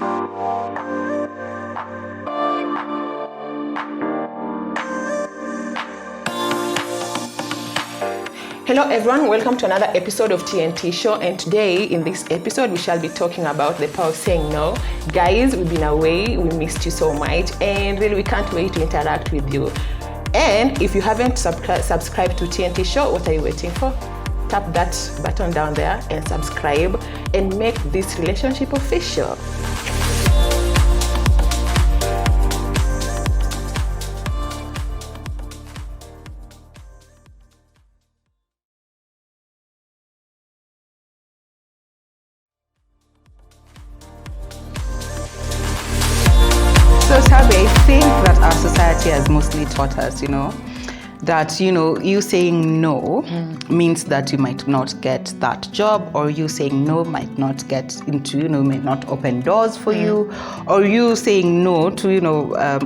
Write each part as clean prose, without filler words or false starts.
Hello everyone, welcome to another episode of TNT Show, and today in this episode we shall be talking about the power of saying no. Guys, we've been away, we missed you so much, and really we can't wait to interact with you. And if you haven't subscribed to TNT Show, what are you waiting for? Tap that button down there and subscribe and make this relationship official. So, Sabi, I think that our society has mostly taught us, that, you saying no means that you might not get that job, or you saying no might not get into, may not open doors for you, or you saying no to,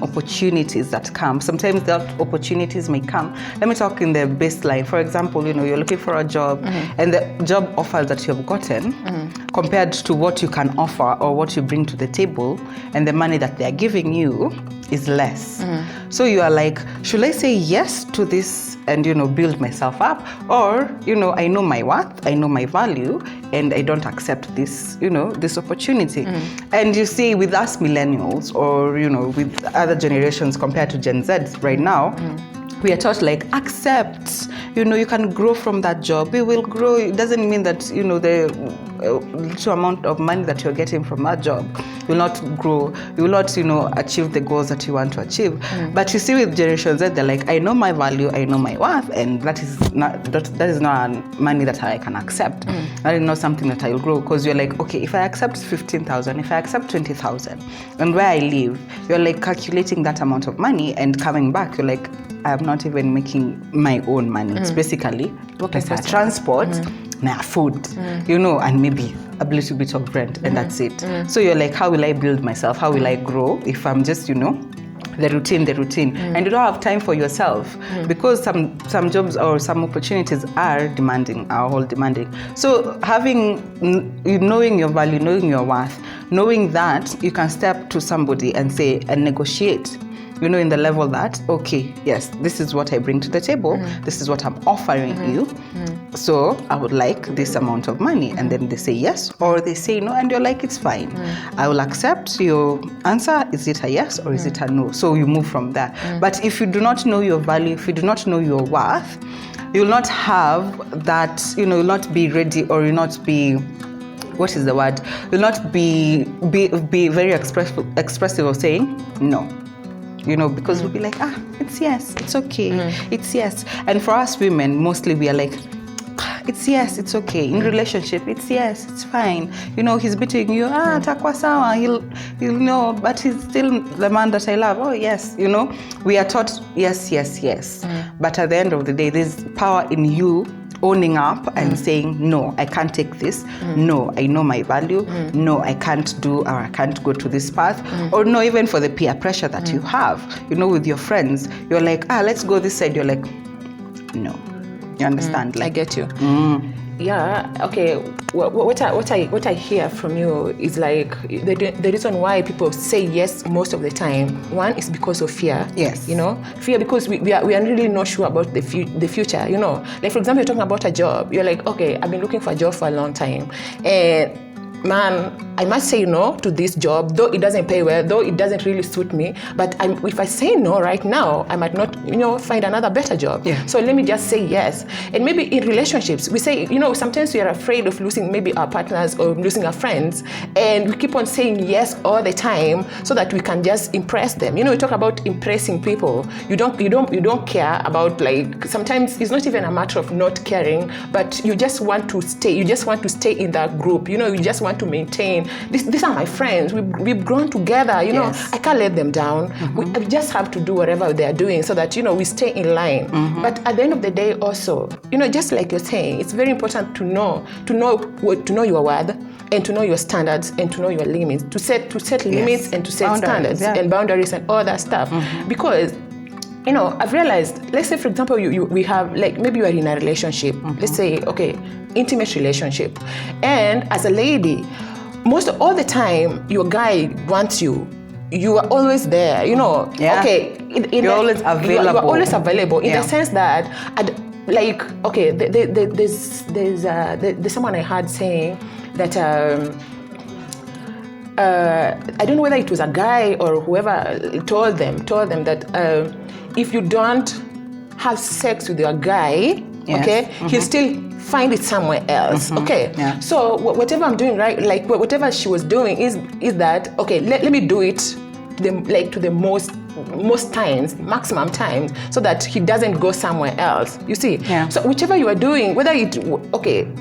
opportunities that come. Sometimes that opportunities may come. Let me talk in the baseline. For example, you're looking for a job and the job offers that you have gotten compared to what you can offer or what you bring to the table and the money that they're giving you is less. So you are like, should I say yes to this and build myself up, or I know my worth, I know my value, and I don't accept this this opportunity. And you see, with us millennials, or with other generations compared to Gen Z right now, we are taught like, accept, you can grow from that job. You will grow. It doesn't mean that the little amount of money that you're getting from that job will not grow. You will not achieve the goals that you want to achieve. But you see, with Generation Z, they're like, I know my value, I know my worth, and that is not money that I can accept. That is not something that I will grow, because you're like, okay, if I accept 15,000, if I accept 20,000, and where I live, you're like calculating that amount of money and coming back, you're like, I'm not even making my own money. It's basically transport, food, and maybe a little bit of rent, and that's it. So you're like, how will I build myself? How will I grow if I'm just, the routine, and you don't have time for yourself, because some jobs or some opportunities are all demanding. So knowing your value, knowing your worth, knowing that you can step to somebody and say and negotiate, in the level that, okay, yes, this is what I bring to the table, this is what I'm offering you, so I would like this amount of money. And then they say yes, or they say no, and you're like, it's fine, I will accept your answer. Is it a yes or is it a no? So you move from there. But if you do not know your value, if you do not know your worth, you'll not have that, you'll not be ready, or you'll not be, what is the word? You'll not be very expressive of saying no. Because we'll be like, it's yes, it's okay, it's yes. And for us women, mostly we are like, it's yes, it's okay. In relationship, it's yes, it's fine. He's beating you, takwa sawa, he'll know, but he's still the man that I love. Oh yes, we are taught yes. But at the end of the day, there's power in you owning up and saying, no, I can't take this. No, I know my value. No, I can't do, or I can't go to this path. Or no, even for the peer pressure that you have, with your friends, you're like, let's go this side. You're like, no. You understand? I get you. Yeah, okay. What I hear from you is like the reason why people say yes most of the time. One is because of fear. Yes. Fear because we are really not sure about the future. Like for example, you're talking about a job. You're like, okay, I've been looking for a job for a long time, and man, I must say no to this job, though it doesn't pay well, though it doesn't really suit me. But if I say no right now, I might not, find another better job. Yeah. So let me just say yes. And maybe in relationships, we say, sometimes we are afraid of losing maybe our partners or losing our friends, and we keep on saying yes all the time so that we can just impress them. We talk about impressing people. You don't care about, like, sometimes it's not even a matter of not caring, but you just want to stay. You just want to stay in that group. You just want to maintain. These are my friends. We've grown together. Yes. I can't let them down. We just have to do whatever they are doing so that we stay in line. But at the end of the day, also, just like you're saying, it's very important to know your worth, and to know your standards, and to know your limits, to set limits, and to set standards and boundaries and all that stuff. Because I've realized, let's say for example, we have, like, maybe you are in a relationship. Let's say, okay, intimate relationship, and as a lady, all the time your guy wants you. You are always there, you know. Yeah. Okay, You're always available. You are always available in Yeah. the sense that, okay, there's someone I heard saying that. I don't know whether it was a guy or whoever told them that if you don't have sex with your guy, Yes. okay, he'll still find it somewhere else. Okay, Yeah. so whatever I'm doing, right, like whatever she was doing is that okay? Let me do it to the most times, maximum times, so that he doesn't go somewhere else. You see? Yeah. So whichever you are doing, whether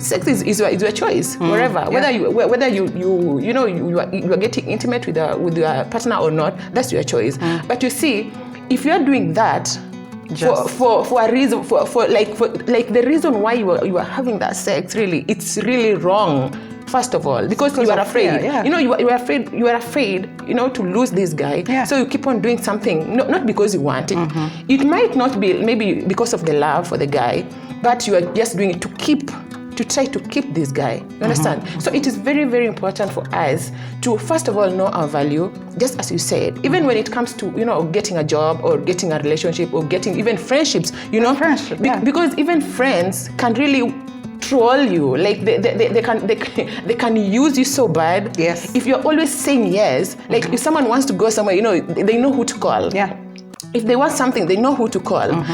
sex is your choice, wherever, whether you are getting intimate with your partner or not, that's your choice. But you see, if you are doing that for a reason, for the reason why you are having that sex, really, it's really wrong. First of all, because you are afraid. Fear, yeah. You know, you are afraid, you know, to lose this guy. Yeah. So you keep on doing something, not because you want it. It might not be maybe because of the love for the guy, but you are just doing it to try to keep this guy. You understand? So it is very, very important for us to, first of all, know our value, just as you said, even when it comes to, you know, getting a job or getting a relationship or getting even friendships, you know, because even friends can really troll you, like they can use you so bad. Yes. If you're always saying yes, like if someone wants to go somewhere, you know, they know who to call. Yeah. If they want something, they know who to call.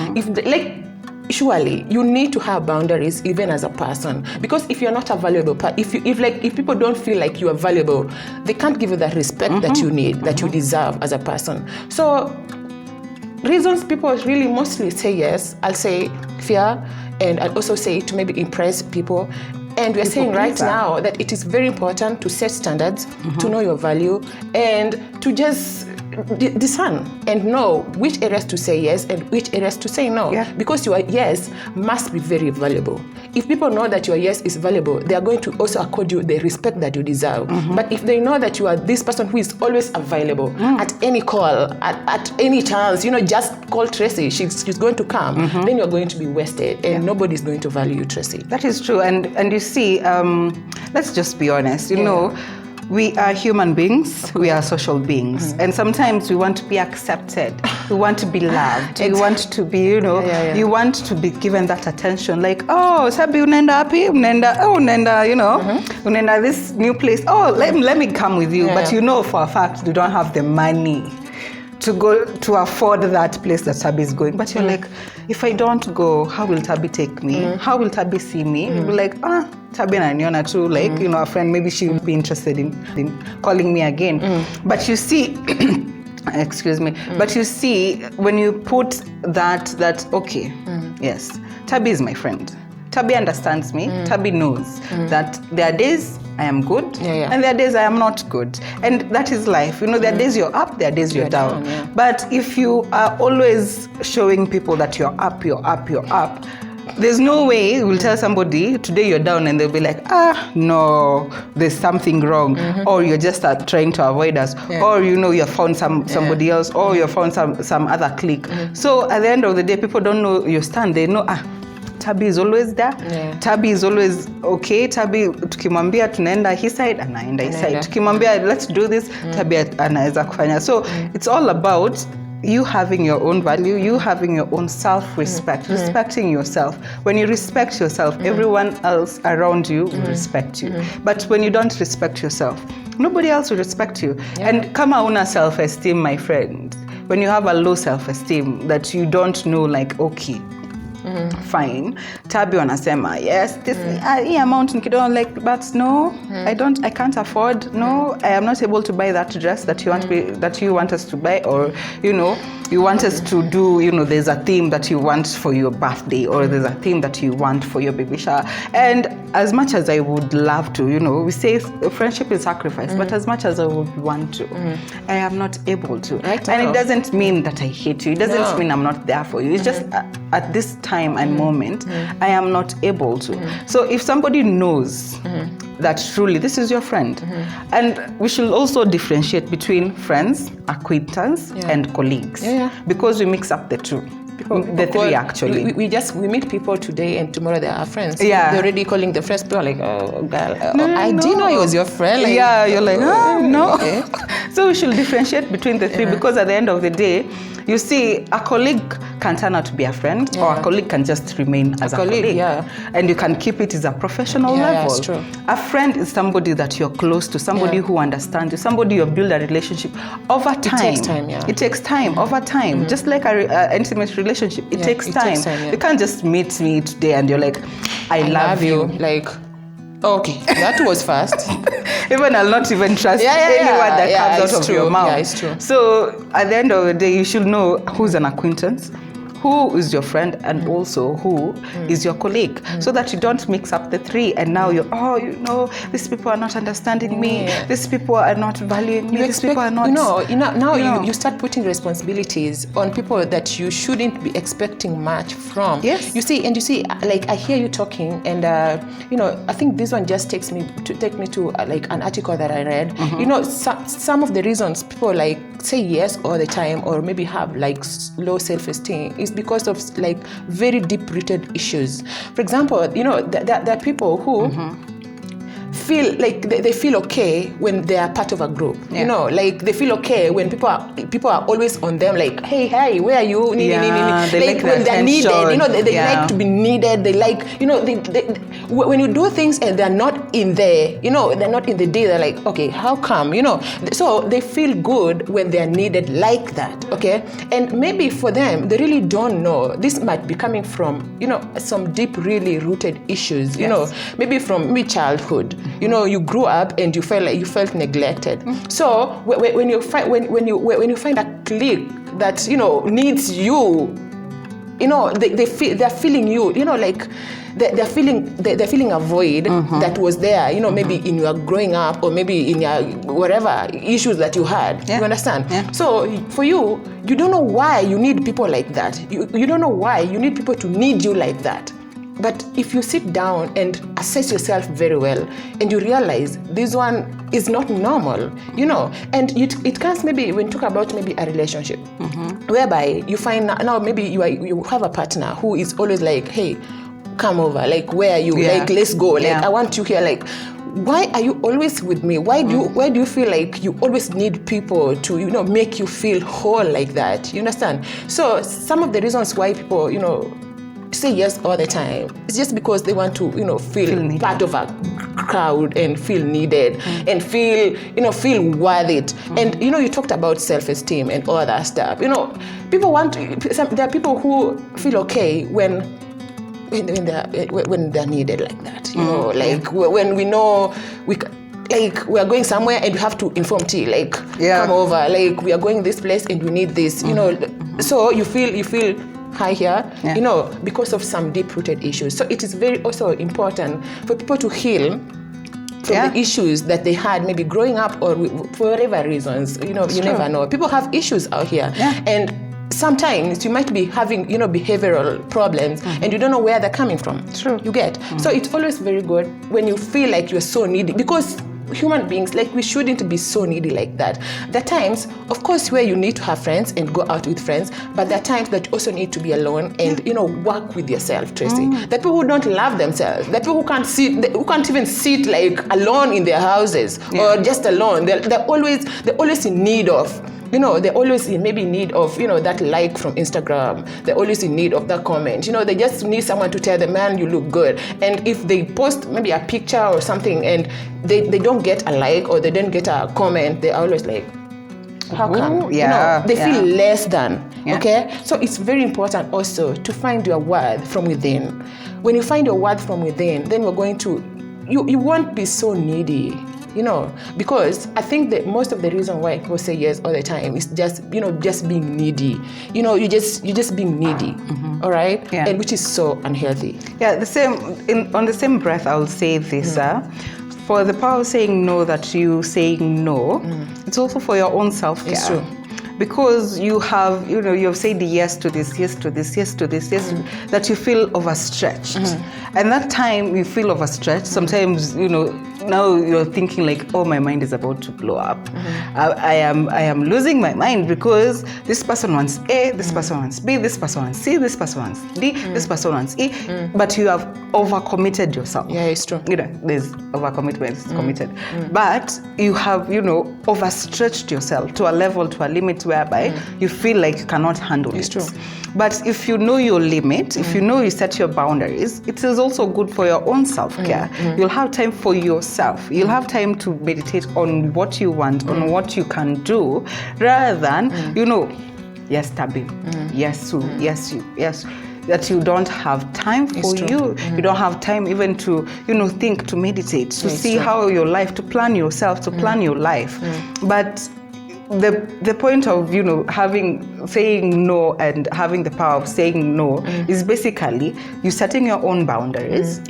Surely you need to have boundaries even as a person, because if you're not a valuable if people don't feel like you are valuable, they can't give you that respect that you need, that you deserve as a person. So reasons people really mostly say yes, I'll say fear, and I'd also say to maybe impress people. And we're saying right now that it is very important to set standards, to know your value, and to just discern and know which areas to say yes and which areas to say no. Yeah. Because your yes must be very valuable. If people know that your yes is valuable, they are going to also accord you the respect that you deserve. But if they know that you are this person who is always available at any call, at any chance, you know, just call Tracy, she's going to come, then you're going to be wasted, and nobody's going to value you, Tracy. That is true. And you see, let's just be honest, you know, we are human beings, we are social beings, and sometimes we want to be accepted, we want to be loved, we want to be, you know, you want to be given that attention, like, oh, sabi unaenda happy, unaenda, you know, unaenda this new place, oh, let me come with you, but you know for a fact you don't have the money to go to afford that place that Tabi is going. But you're like, if I don't go, how will Tabi take me? How will Tabi see me? You'll be like, Tabi ananiona too, like, you know, a friend, maybe she would be interested in calling me again. But you see, excuse me, but you see, when you put that okay, yes, Tabi is my friend. Tabi understands me. Tabi knows that there are days I am good, and there are days I am not good. And that is life. You know, there are days you're up, there are days you're down. But if you are always showing people that you're up, there's no way you will tell somebody, today you're down, and they'll be like, no, there's something wrong. Or you're just trying to avoid us. Or, you know, you have found somebody else, or you have found some other clique. So at the end of the day, people don't know your stand. They know, Tabi is always there. Tabi is always okay. Tabi, tukimwambia tunaenda his side, anaenda his side. Tukimwambia let's do this, Tabi anaweza kufanya. So it's all about you having your own value, you having your own self-respect, respecting yourself. When you respect yourself, everyone else around you will respect you. But when you don't respect yourself, nobody else will respect you. And kama una self-esteem, my friend, when you have a low self-esteem that you don't know, like, okay, fine, Tabi wanasema yes, this amount ni kidogo, like, but no, I can't afford, no, I am not able to buy that dress that you want us to buy, or, you know, you want us to do, you know, there's a theme that you want for your birthday, or there's a theme that you want for your baby shower. And as much as I would love to, you know, we say friendship is sacrifice, but as much as I would want to, I am not able to. And it doesn't mean that I hate you. It doesn't mean I'm not there for you. It's just at this time and moment, I am not able to. So if somebody knows that truly this is your friend, and we should also differentiate between friends, acquaintance, and colleagues, because we mix up the two. People, The three, actually. We meet people today and tomorrow they are friends. Yeah. They're already calling the friends. People are like, oh, girl, I no. didn't know he was your friend. Like, Yeah, you're like, no. Okay. So we should differentiate between the three because at the end of the day, you see, a colleague can turn out to be a friend, or a colleague can just remain as a colleague. Yeah. And you can keep it as a professional level. That's true. A friend is somebody that you're close to, somebody who understands you, somebody you build a relationship over time. It takes time, yeah. It takes time, over time. Just like an intimate relationship, it takes time. Yeah. You can't just meet me today and you're like, I love you. Like, okay, that was fast. Even I'll not even trust anyone that comes out of your mouth. Yeah, it's true. So at the end of the day, you should know who's an acquaintance, who is your friend, and also who is your colleague, so that you don't mix up the three and now you're, these people are not understanding me, these people are not valuing me, these people are not... You start putting responsibilities on people that you shouldn't be expecting much from. Yes. You see, like I hear you talking and, I think this one just take me to like an article that I read. Some of the reasons people like say yes all the time or maybe have like low self-esteem is because of like very deep-rooted issues. For example, there are people who feel like they feel okay when they are part of a group. Like they feel okay when people are always on them, like, hey, where are you? They like when they're needed. They Yeah. like to be needed. They like, when you do things and they're not in there, they're not in the day, they're like, okay, how come? So they feel good when they're needed like that, okay? And maybe for them, they really don't know. This might be coming from, some deep, really rooted issues, maybe from childhood. You grew up and you felt neglected. So when you find a clique that needs you, they're feeling you, like they're feeling a void that was there, maybe in your growing up or maybe in your whatever issues that you had. You understand? Yeah. So for you don't know why you need people like that. You don't know why you need people to need you like that. But if you sit down and assess yourself very well and you realize this one is not normal, and it comes maybe when you talk about maybe a relationship whereby you find now maybe you have a partner who is always like, hey, come over, like, where are you? Like, let's go, like, I want you here, like, why are you always with me? Why do you feel like you always need people to make you feel whole like that? You understand? So some of the reasons why people say yes all the time, it's just because they want to feel part of a crowd and feel needed and feel worth it. And you talked about self-esteem and all that stuff. People there are people who feel okay when they're needed like that. Like when we know we are going somewhere and we have to inform T, like, come over, like, we are going this place and we need this. So you feel high here, because of some deep-rooted issues. So it is very also important for people to heal from the issues that they had maybe growing up or for whatever reasons. You never know. People have issues out here. And sometimes you might be having, behavioral problems and you don't know where they're coming from. True. You get? So it's always very good when you feel like you're so needy, because human beings, like, we shouldn't be so needy like that. There are times, of course, where you need to have friends and go out with friends, but there are times that you also need to be alone and, work with yourself, Tracy. The people who don't love themselves, the people who can't even sit, like, alone in their houses or just alone, they're always in need of, they're always maybe in need of, that like from Instagram. They're always in need of that comment. They just need someone to tell them, man, you look good. And if they post maybe a picture or something and they don't get a like or they don't get a comment, they're always like, how come? They feel less than. Okay? So it's very important also to find your worth from within. When you find your worth from within, then you're going to, you won't be so needy. Because I think that most of the reason why people say yes all the time is just, just being needy. You just being needy, all right? Yeah. And which is so unhealthy. Yeah, on the same breath, I will say this, for the power of saying no that you saying no, it's also for your own self-care. It's true. Because you have, you've said yes to this, yes to this, yes to this, yes, that you feel overstretched. And that time you feel overstretched, sometimes, now you're thinking like, oh, my mind is about to blow up. I am losing my mind because this person wants A, this person wants B, this person wants C, this person wants D, this person wants E, but you have overcommitted yourself. Yeah, it's true. There's overcommitment, it's committed. But you have, overstretched yourself to a level, to a limit whereby you feel like you cannot handle it. It's true. But if you know your limit, if you know you set your boundaries, it is also good for your own self-care. You'll have time for yourself. You'll have time to meditate on what you want, on what you can do, rather than, yes, Tabby, yes, Sue, yes, you, yes. That you don't have time for you. You don't have time even to, think, to meditate, to see how your life, to plan yourself, to plan your life. But the point of saying no and having the power of saying no is basically you setting your own boundaries,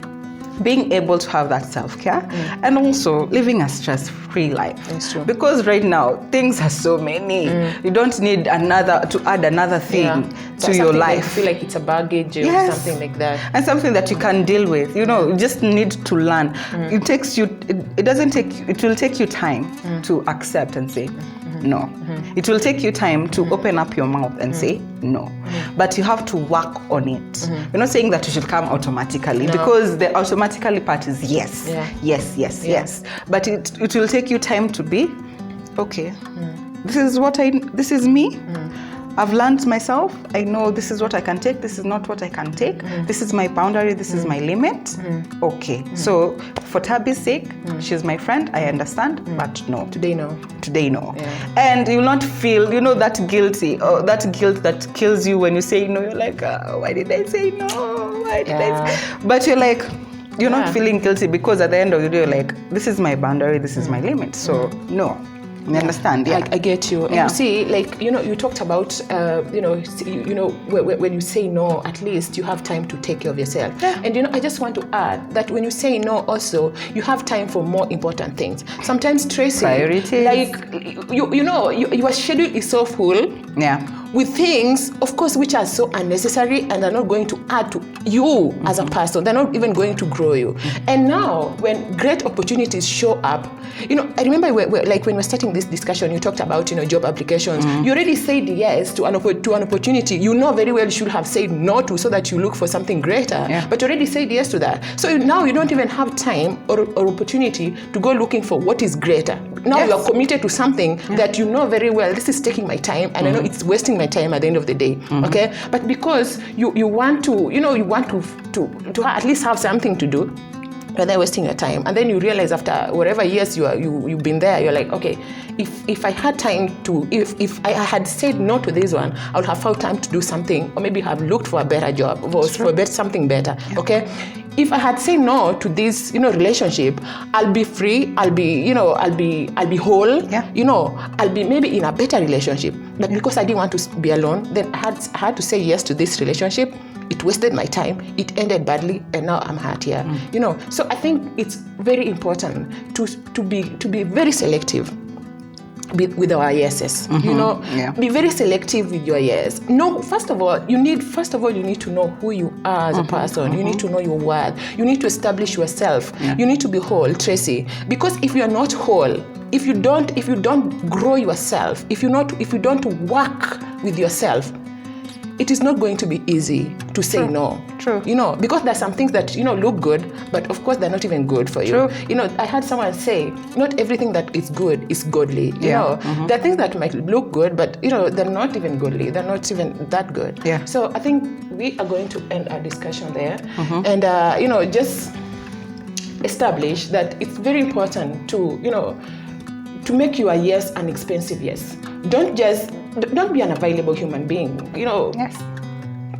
being able to have that self-care, and also living a stress-free life. That's true. Because right now things are so many. You don't need to add another thing to your life. You feel like it's a baggage or something like that, and something that you can deal with. You just need to learn. It takes you. It will take you time to accept and say no. It will take you time to open up your mouth and say no. But you have to work on it. We're not saying that you should come automatically, because the automatically part is yes. Yes. But it will take you time to be okay. This is me. I've learned myself. I know this is what I can take. This is not what I can take. This is my boundary. This is my limit. Okay. So for Tabby's sake, she's my friend. I understand, but no. Today, no. Yeah. And you'll not feel, that guilty, or that guilt that kills you when you say no. You're like, why did I say no? Why did I say? But you're like, you're not feeling guilty, because at the end of the day, you're like, this is my boundary. This is my limit. So no. You understand? Yeah. I get you. And you see, you talked about, when you say no, at least you have time to take care of yourself. Yeah. And, I just want to add that when you say no also, you have time for more important things. Sometimes, Tracy, priorities. Your schedule is so full. Yeah. With things, of course, which are so unnecessary and are not going to add to you as a person. They're not even going to grow you. And now, when great opportunities show up, I remember when we were starting this discussion, you talked about, job applications. You already said yes to an opportunity you know very well you should have said no to, so that you look for something greater. Yeah. But you already said yes to that. So now you don't even have time or opportunity to go looking for what is greater. Now you are committed to something that you know very well, this is taking my time, and I know it's wasting my time at the end of the day. Okay? But because you want to, to at least have something to do, rather than wasting your time. And then you realize after whatever years you've been there, you're like, okay, if I had time to, if I had said no to this one, I would have found time to do something, or maybe have looked for a better job, or for something better. Yeah. Okay? If I had said no to this, relationship, I'll be free. I'll be whole. Yeah. I'll be maybe in a better relationship. But because I didn't want to be alone, then I had to say yes to this relationship. It wasted my time. It ended badly, and now I'm hurt here. So I think it's very important to be very selective with our yeses. Be very selective with your yes. No, first of all, you need to know who you are as a person. You need to know your worth. You need to establish yourself. You need to be whole, Tracy. Because if you are not whole, if you don't grow yourself, if you don't work with yourself, it is not going to be easy to say no. True. Because there's some things that, look good, but of course they're not even good for you. True. I had someone say, not everything that is good is godly. There are things that might look good, but, they're not even godly. They're not even that good. Yeah. So I think we are going to end our discussion there. And, just establish that it's very important to make your yes an expensive yes. Don't be an available human being. Yes.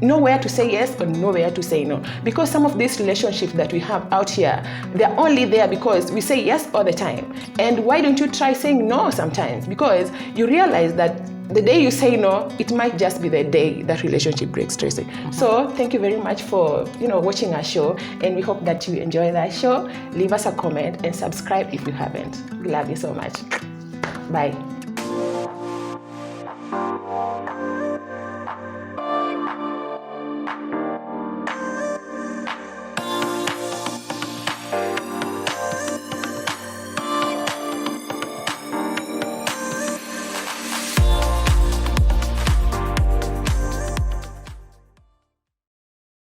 Know where to say yes or know where to say no. Because some of these relationships that we have out here, they're only there because we say yes all the time. And why don't you try saying no sometimes? Because you realize that the day you say no, it might just be the day that relationship breaks, Tracy. So thank you very much for watching our show, and we hope that you enjoy that show. Leave us a comment and subscribe if you haven't. We love you so much. Bye.